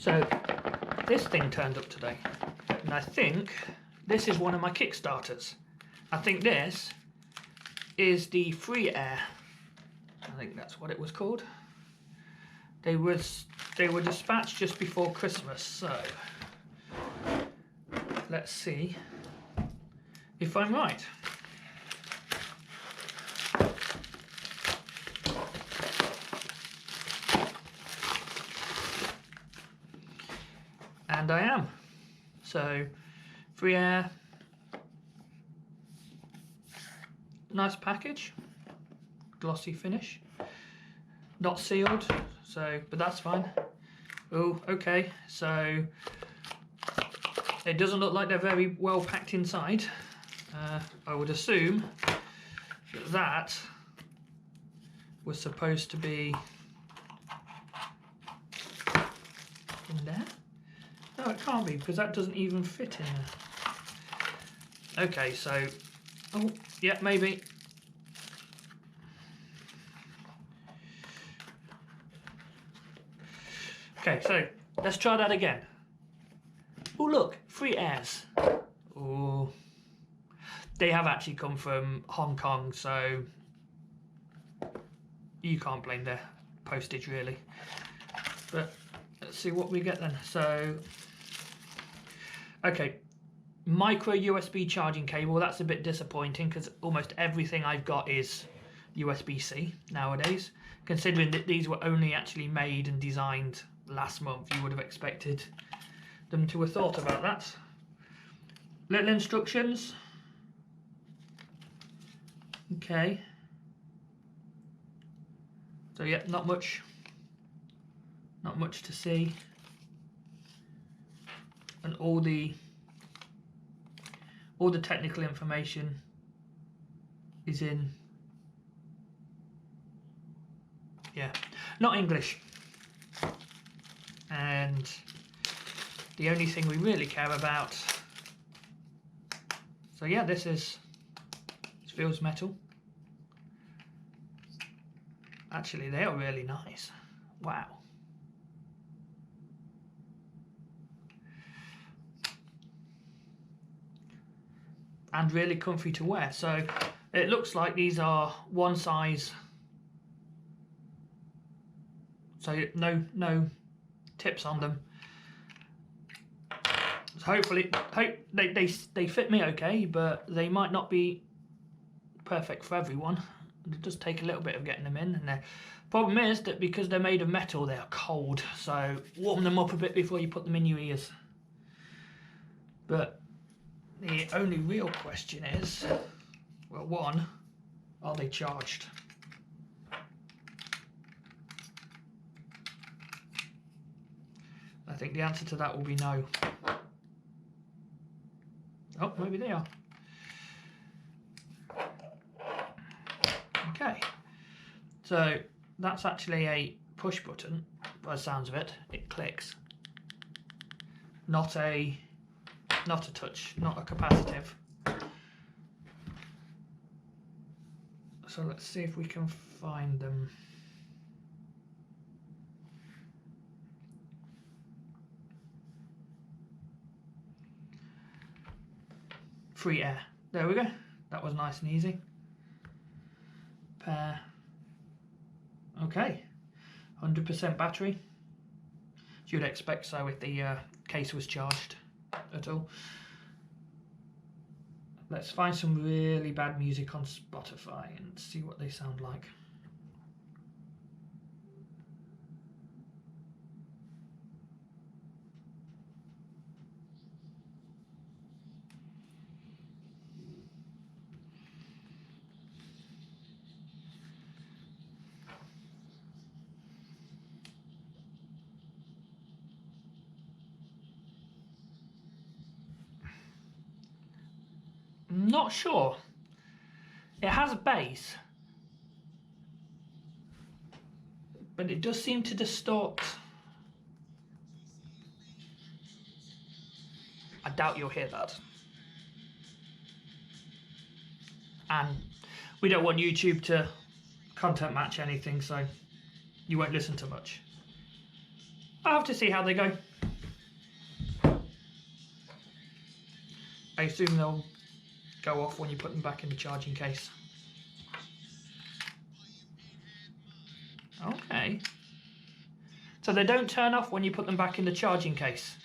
So this thing turned up today, and I think this is one of my Kickstarters. I think this is the FreeAir. I think that's what it was called. They were dispatched just before Christmas, so let's see if I'm right. And I am. So FreeAir, nice package, glossy finish, not sealed, so but that's fine. Oh, okay, so it doesn't look like they're very well packed inside. I would assume that that was supposed to be in there. No, it can't be, because that doesn't even fit in there. Okay, so, oh, yeah, maybe. Okay, so let's try that again. Oh, look, FreeAirs. Oh, they have actually come from Hong Kong, so you can't blame their postage, really. But let's see what we get then. So, okay, micro USB charging cable. That's a bit disappointing because almost everything I've got is USB-C nowadays. Considering that these were only actually made and designed last month, you would have expected them to have thought about that. Little instructions. Okay. So yeah, not much to see. And all the technical information is in, yeah, not English. And the only thing we really care about, so yeah, this feels metal. Actually, they are really nice. Wow. And really comfy to wear. So it looks like these are one size. So no tips on them. So hopefully, they fit me okay, but they might not be perfect for everyone. It does take a little bit of getting them in, and the problem is that because they're made of metal, they are cold, so warm them up a bit before you put them in your ears. But the only real question is, well, one, are they charged? I think the answer to that will be no. Oh, maybe they are. Okay, so that's actually a push button. By the sounds of it, it clicks. Not a touch, not a capacitive. So let's see if we can find them. FreeAir. There we go. That was nice and easy. Pair. Okay. 100% battery. You'd expect so if the case was charged at all. Let's find some really bad music on Spotify and see what they sound like. Not sure. It has a bass, but it does seem to distort. I doubt you'll hear that. And we don't want YouTube to content match anything, so you won't listen to much. I'll have to see how they go. I assume they'll go off when you put them back in the charging case. Okay. So they don't turn off when you put them back in the charging case.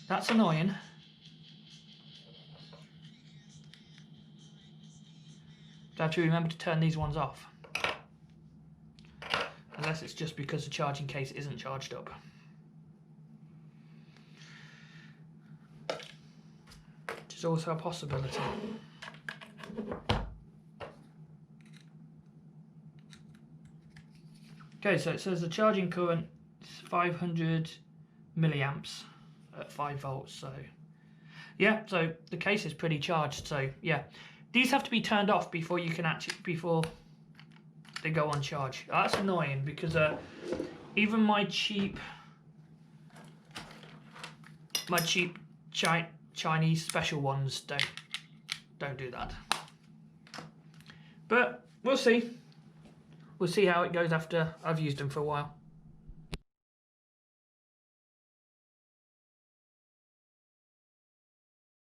That's annoying. Do I have to remember to turn these ones off? Unless it's just because the charging case isn't charged up. Which is also a possibility. Okay, so it says the charging current is 500 milliamps at 5 volts. So yeah, so the case is pretty charged. So yeah, these have to be turned off before you can before they go on charge. That's annoying because even my cheap Chinese special ones don't do that. But we'll see. We'll see how it goes after I've used them for a while.